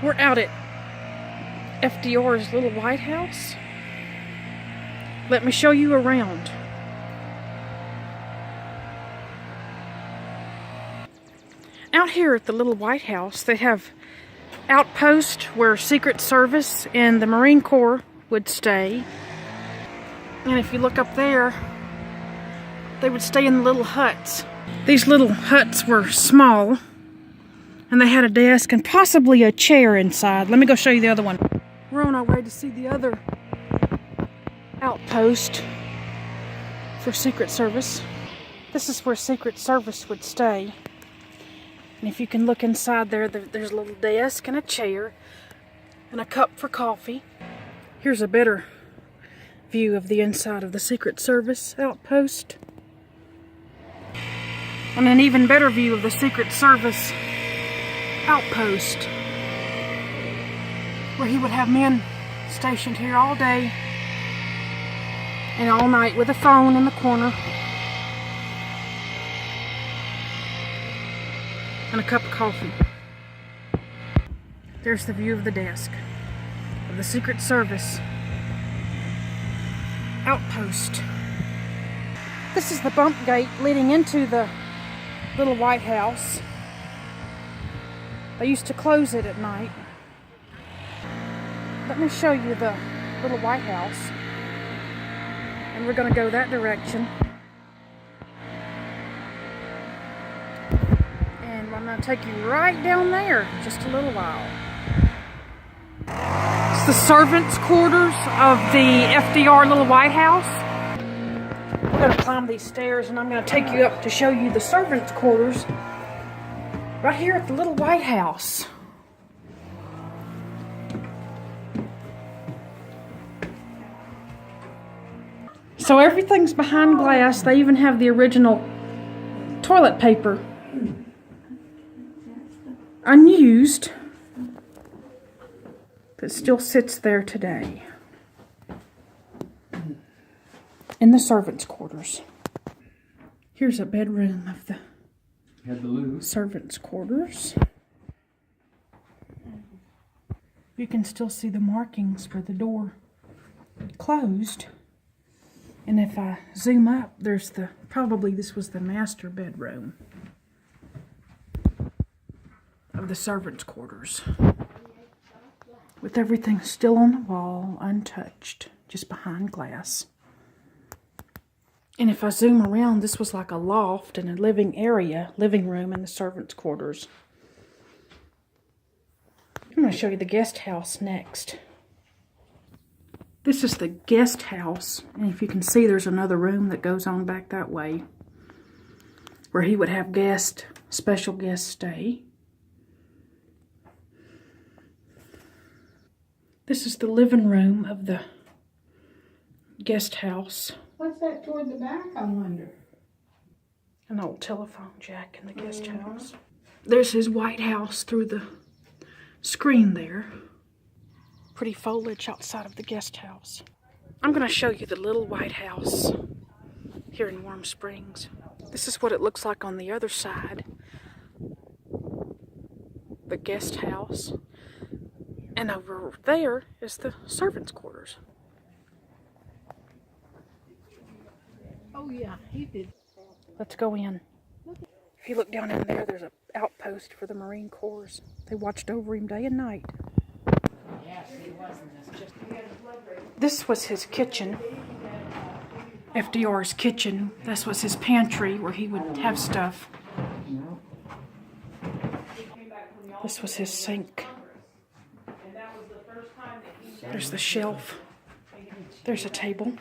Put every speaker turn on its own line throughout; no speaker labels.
We're out at FDR's little White House. Let me show you around. Out here at the little White House, they have outposts where Secret Service and the Marine Corps would stay. And if you look up there, they would stay in the little huts. These little huts were small, and they had a desk and possibly a chair inside. Let me go show you the other one. We're on our way to see the other outpost for Secret Service. This is where Secret Service would stay. And if you can look inside there, there's a little desk and a chair and a cup for coffee. Here's a better view of the inside of the Secret Service outpost. And an even better view of the Secret Service outpost, where he would have men stationed here all day and all night with a phone in the corner and a cup of coffee. There's the view of the desk of the Secret Service outpost. This is the bump gate leading into the little White House. They used to close it at night. Let me show you the little White House. And we're going to go that direction. And I'm going to take you right down there in just a little while. It's the servants' quarters of the FDR little White House. We're going to climb these stairs, and I'm going to take you up to show you the servants' quarters right here at the little White House. So everything's behind glass. They even have the original toilet paper unused, but still sits there today in the servants' quarters. Here's a bedroom of the servants' quarters. You can still see the markings where the door closed. And if I zoom up, there's probably this was the master bedroom of the servants' quarters, with everything still on the wall, untouched, just behind glass. And if I zoom around, this was like a loft and a living room in the servants' quarters. I'm going to show you the guest house next. This is the guest house, and if you can see, there's another room that goes on back that way, where he would have special guests stay. This is the living room of the guest house.
What's that toward the back, I wonder?
An old telephone jack in the guest house. There's his White House through the screen there. Pretty foliage outside of the guest house. I'm going to show you the little White House here in Warm Springs. This is what it looks like on the other side. The guest house. And over there is the servants' quarters.
Oh yeah, he did.
Let's go in. If you look down in there, there's an outpost for the Marine Corps. They watched over him day and night.
Yes, he wasn't.
This was his kitchen. FDR's kitchen. This was his pantry where he would have stuff. This was his sink. There's the shelf. There's a table.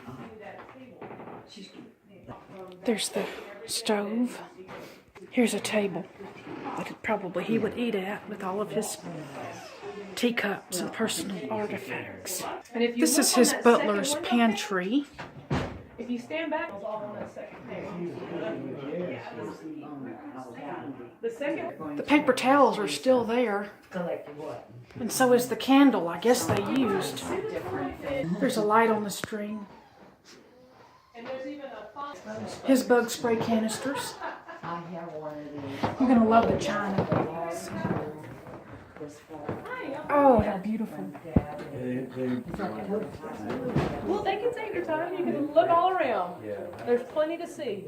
There's the stove. Here's a table that he would eat at with all of his teacups and personal artifacts. This is his butler's pantry.
If you stand back,
the paper towels are still there. And so is the candle, I guess they used. There's a light on the string. His bug spray canisters. You're going to love the china. Oh, how beautiful.
Well, they can take their time. You can look all around. There's plenty to see.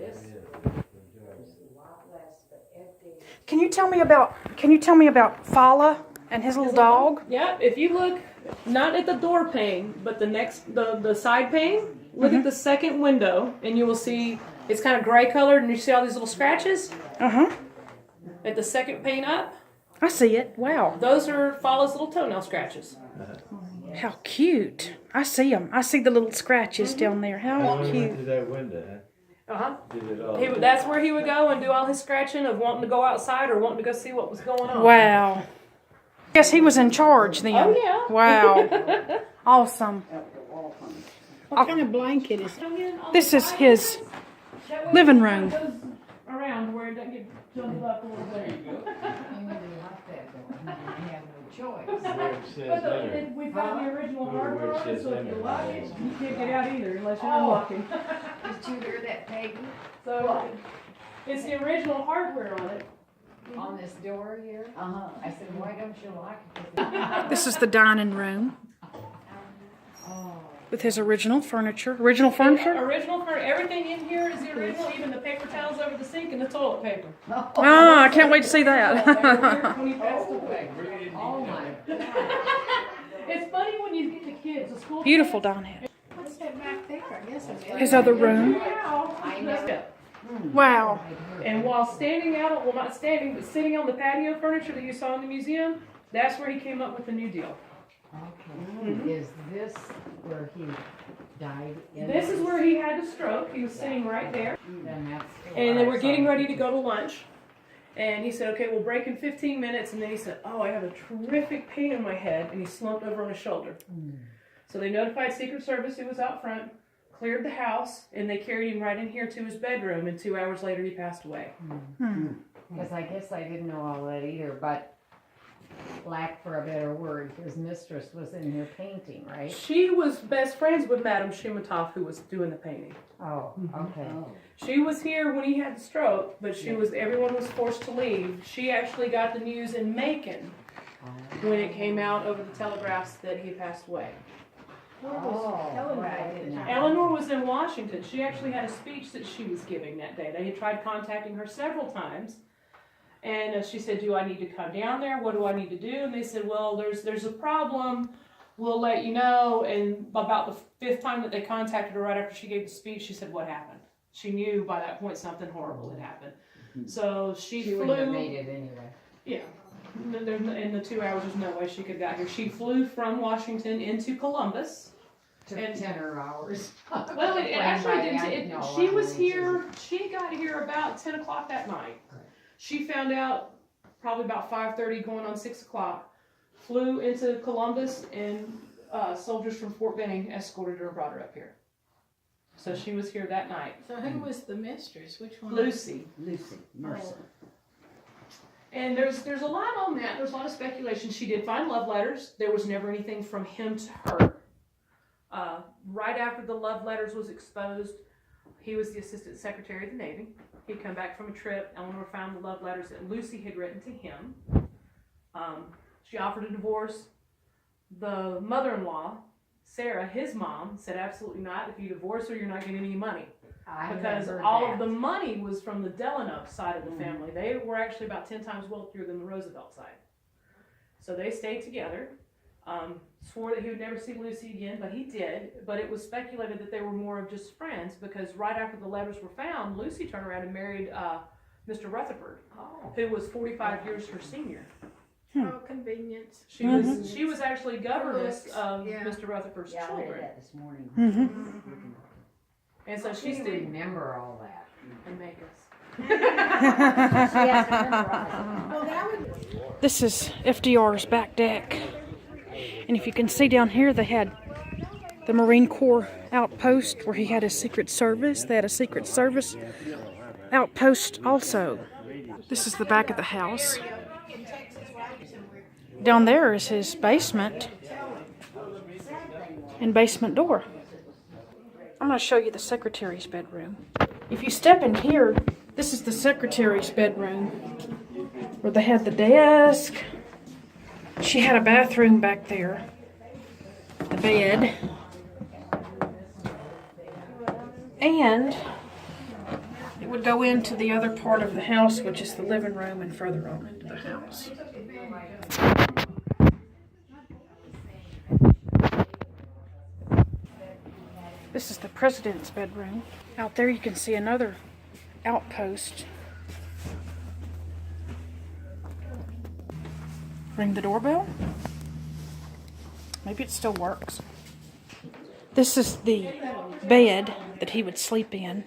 Can you tell me about Fala and his little dog?
Yeah, if you look not at the door pane, but the side pane, look at the second window, and you will see it's kind of gray colored, and you see all these little scratches. At the second pane up.
I see it. Wow.
Those are Fala's little toenail scratches.
How cute. I see them. I see the little scratches down there. How cute.
Through that window,
That's where he would go and do all his scratching of wanting to go outside or wanting to go see what was going on.
Wow. Guess he was in charge then.
Oh, yeah.
Wow. Awesome.
What kind of blanket is
This is his living room.
Goes around where it doesn't get jumbled up a little bit. But we found the original hardware on it, so if you lock it, you can't get out either unless you're unlocking.
Did you hear that, Peggy?
So it's the original hardware on it.
On this door here? I said, why don't you lock it?
This is the dining room with his original furniture. Original furniture?
Original for everything in here is the original, even the paper towels over the sink and the toilet paper.
Oh, I can't wait to see that.
When he passed away.
Oh my God.
It's funny when you get the kids, the school.
Beautiful dinette.
What's that back there? I guess it's
His other room.
I know.
Wow.
And while standing out, well, not standing, but sitting on the patio furniture that you saw in the museum, that's where he came up with the New Deal.
Okay. Is this where he died?
This is where he had the stroke. He was sitting right there.
Then that's
And they were getting ready to go to lunch. And he said, okay, we'll break in 15 minutes. And then he said, oh, I have a terrific pain in my head. And he slumped over on his shoulder. So they notified Secret Service, who was out front, cleared the house, and they carried him right in here to his bedroom. And 2 hours later, he passed away.
Because I guess I didn't know all that either, but lack for a better word, his mistress was in here painting, right?
She was best friends with Madame Shumatov, who was doing the painting.
Oh, okay.
She was here when he had the stroke, but everyone was forced to leave. She actually got the news in Macon when it came out over the telegraphs that he passed away. Eleanor was in Washington. She actually had a speech that she was giving that day. They had tried contacting her several times. And she said, do I need to come down there? What do I need to do? And they said, well, there's a problem. We'll let you know. And about the 5th time that they contacted her right after she gave the speech, she said, what happened? She knew by that point something horrible had happened. So she flew.
Wouldn't have made it anyway.
Yeah. In the 2 hours, there's no way she could have got here. She flew from Washington into Columbus.
Took 10 hours.
Well, it actually didn't. She was here. She got here about 10 o'clock that night. She found out probably about 5:30, going on 6 o'clock. Flew into Columbus, and soldiers from Fort Benning escorted her and brought her up here. So she was here that night.
So who was the mistress? Which one?
Lucy.
Lucy Mercer.
And there's a lot on that. There's a lot of speculation. She did find love letters. There was never anything from him to her. Right after the love letters was exposed, he was the Assistant Secretary of the Navy. He'd come back from a trip. Eleanor found the love letters that Lucy had written to him. She offered a divorce. The mother-in-law, Sarah, his mom, said absolutely not. If you divorce her, you're not getting any money. Because all of the money was from the Delano side of the family. They were actually about 10 times wealthier than the Roosevelt side. So they stayed together. Swore that he would never see Lucy again, but he did. But it was speculated that they were more of just friends, because right after the letters were found, Lucy turned around and married Mr. Rutherford, who was 45 years her senior.
Oh, convenience.
She was actually governess of Mr. Rutherford's children.
I read that this morning.
And so
She
she
didn't remember all that.
and make us.
She has to memorize
Well, that would.
This is FDR's back deck. And if you can see down here, they had the Marine Corps outpost where he had his Secret Service. They had a Secret Service outpost also. This is the back of the house. Down there is his basement and basement door. I'm going to show you the secretary's bedroom. If you step in here, this is the secretary's bedroom where they had the desk She had a bathroom back there, the bed, and it would go into the other part of the house, which is the living room, and further on into the house. This is the president's bedroom. Out there you can see another outpost. Ring the doorbell. Maybe it still works. This is the bed that he would sleep in.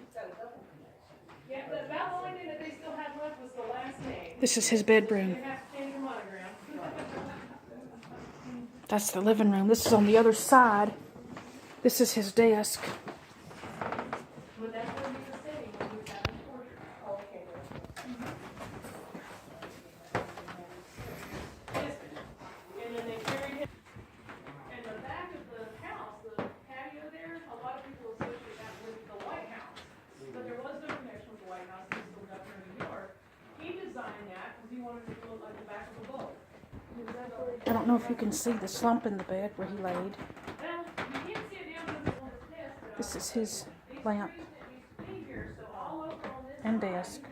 This is his bedroom. That's the living room. This is on the other side. This is his desk. I don't know if you can see the slump in the bed where he laid. This is his lamp and desk.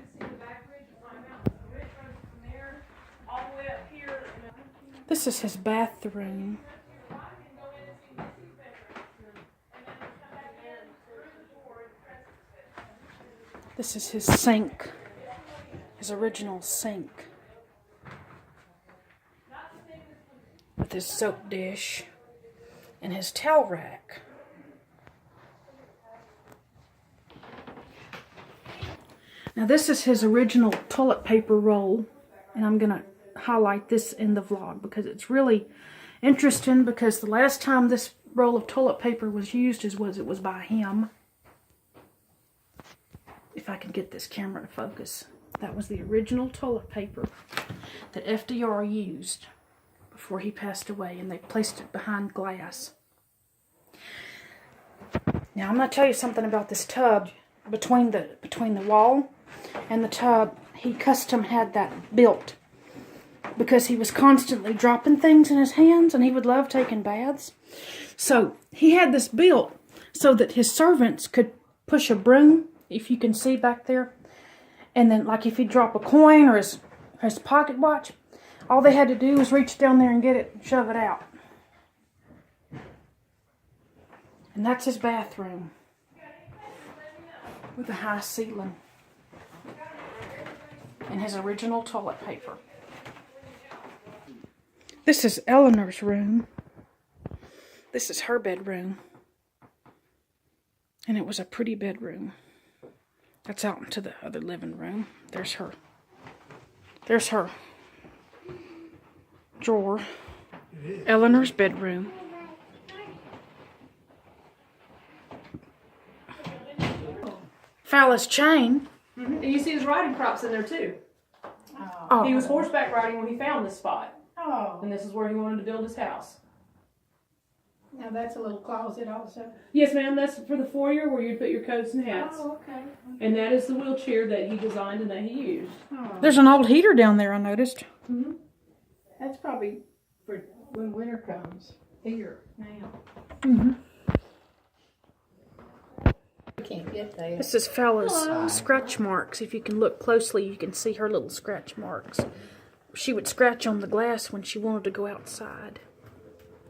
This is his bathroom. This is his sink, his original sink, with his soap dish and his towel rack. Now this is his original toilet paper roll, and I'm going to highlight this in the vlog because it's really interesting, because the last time this roll of toilet paper was used it was by him. If I can get this camera to focus. That was the original toilet paper that FDR used before he passed away, and they placed it behind glass. Now I'm going to tell you something about this tub. Between the wall and the tub, he custom had that built because he was constantly dropping things in his hands, and he would love taking baths. So he had this built so that his servants could push a broom, if you can see back there, and then like if he'd drop a coin or his pocket watch, all they had to do was reach down there and get it and shove it out. And that's his bathroom with a high ceiling and his original toilet paper. This is Eleanor's room. This is her bedroom. And it was a pretty bedroom. That's out into the other living room. There's her. There's her drawer. Eleanor's bedroom. Phallus chain.
And you see his riding crops in there too.
Oh.
He was horseback riding when he found this spot.
Oh,
And this is where he wanted to build his house.
now that's a little closet also.
Yes, ma'am, that's for the foyer where you put your coats and hats.
Oh, okay.
And that is the wheelchair that he designed and that he used.
Oh,
There's an old heater down there, I noticed.
Mm-hmm.
that's probably for when winter comes here now.
Mm-hmm.
We can't get there.
This is Phallus' scratch marks. If you can look closely, you can see her little scratch marks. She would scratch on the glass when she wanted to go outside.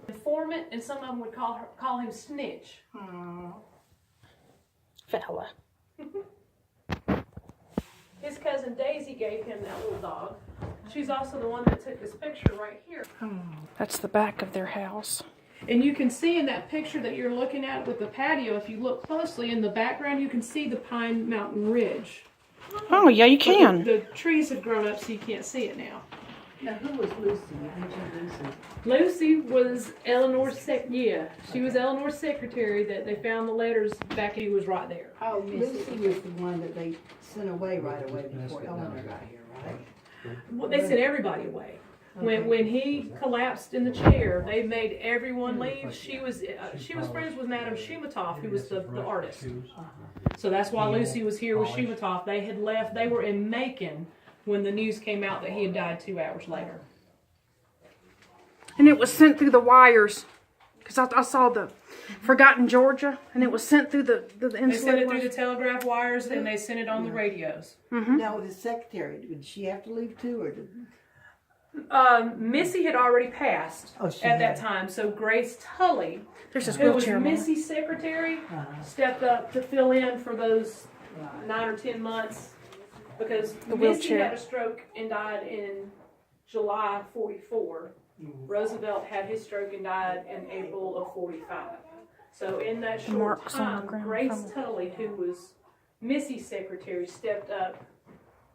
Informant, and some of them would call him Snitch.
Oh,
Falla.
His cousin Daisy gave him that little dog. She's also the one that took this picture right here.
That's the back of their house.
And you can see in that picture that you're looking at with the patio, if you look closely in the background, you can see the Pine Mountain Ridge.
Oh, yeah, you
But
can.
The trees have grown up, so you can't see it now.
now who was Lucy? You mentioned Lucy.
Lucy was Eleanor's she was Eleanor's secretary that they found the letters back. He was right there.
Oh,
Lucy was the one that they sent away right away before Eleanor got here, right?
Well, they sent everybody away. When he collapsed in the chair, they made everyone leave. She was friends with Madame Shumatov, who was the artist. So that's why Lucy was here with Shumatov. They had left. They were in Macon when the news came out that he had died 2 hours later.
And it was sent through the wires. Because I saw the Forgotten Georgia, and it was sent through the
They sent
insulated
it through the
wires.
telegraph wires, and they sent it on the radios.
Now with the secretary, did she have to leave too, or did?
Missy had already passed
Oh, she
at that
had.
time, so Grace Tully,
There's his
who was
wheelchair. man.
Missy's secretary, stepped up to fill in for those 9 or 10 months because
The
Missy
wheelchair.
had a stroke and died in July 44. Roosevelt had his stroke and died in April of 45. So in that short
Marks on the
time,
ground
Grace
from it.
Tully, who was Missy's secretary, stepped up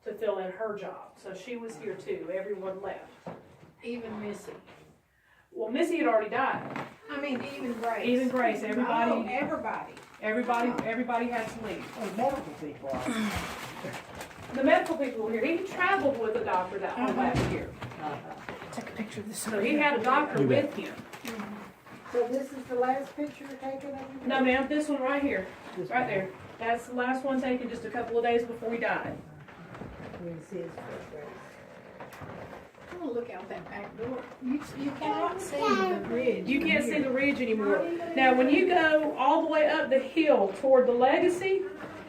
to fill in her job. So she was here too. Everyone left.
Even Missy.
Well, Missy had already died.
I mean, even Grace.
Even Grace,
Oh,
everybody
everybody.
had to leave.
Medical people are.
The medical people were here. He traveled with a doctor that whole last year.
Take a picture of this.
So he had a doctor with him.
So this is the last picture taken of you?
No, ma'am, this one right here, right there. That's the last one taken just a couple of days before he died.
Oh, look out that back door. You cannot see the bridge.
You can't see the ridge anymore. Now, when you go all the way up the hill toward the Legacy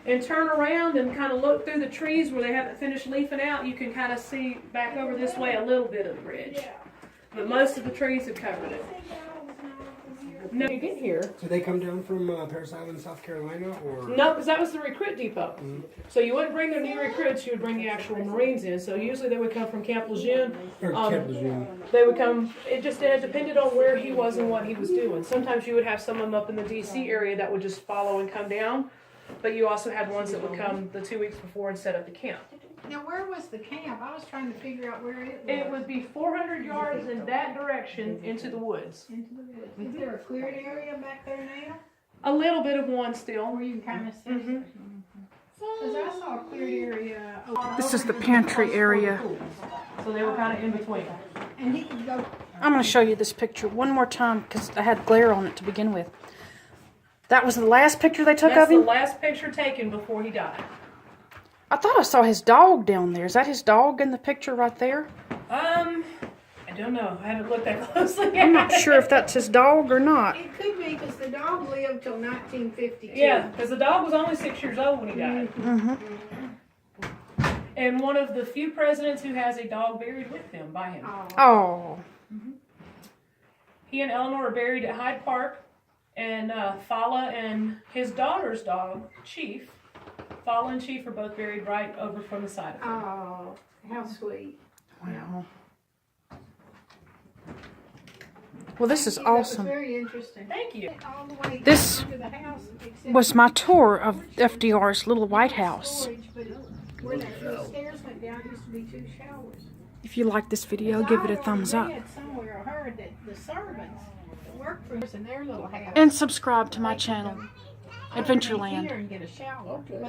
and turn around and kind of look through the trees where they haven't finished leafing out, you can kind of see back over this way a little bit of the bridge. But most of the trees have covered it. No, you get here.
So they come down from Parris Island, South Carolina, or?
No, because that was the recruit depot. So you wouldn't bring the new recruits, you would bring the actual Marines in. So usually they would come from Camp Lejeune.
Or Camp Lejeune.
They would come, it depended on where he was and what he was doing. Sometimes you would have some of them up in the DC area that would just follow and come down. But you also had ones that would come the 2 weeks before and set up the camp.
Now, where was the camp? I was trying to figure out where it was.
It would be 400 yards in that direction into the woods.
Into the woods. Is there a cleared area back there now?
A little bit of one still.
Where you can kind of see?
Mhm.
Because I saw a cleared area.
This is the pantry area.
So they were kind of in between.
And he could go.
I'm going to show you this picture one more time because I had glare on it to begin with. That was the last picture they took
That's
of him?
the last picture taken before he died.
I thought I saw his dog down there. Is that his dog in the picture right there?
I don't know. I haven't looked that closely.
I'm not sure if that's his dog or not.
It could be because the dog lived till 1952.
Yeah, because the dog was only 6 years old when he died.
Mm-hmm.
And one of the few presidents who has a dog buried with him, by him.
Oh.
He and Eleanor are buried at Hyde Park, and Fala and his daughter's dog, Chief, Fala and Chief are both buried right over from the side of him.
Oh, how sweet.
Wow. Well, this is
That was
awesome.
very interesting.
Thank you.
All the way
This
to the house, except
Was my tour of FDR's little White House.
storage, but where that little stairs went down used to be 2 showers.
If you like this video, give it a thumbs up.
I read somewhere or heard that the servants that work for us in their little house.
And subscribe to my channel,
They come in
Adventureland.
here and get a shower.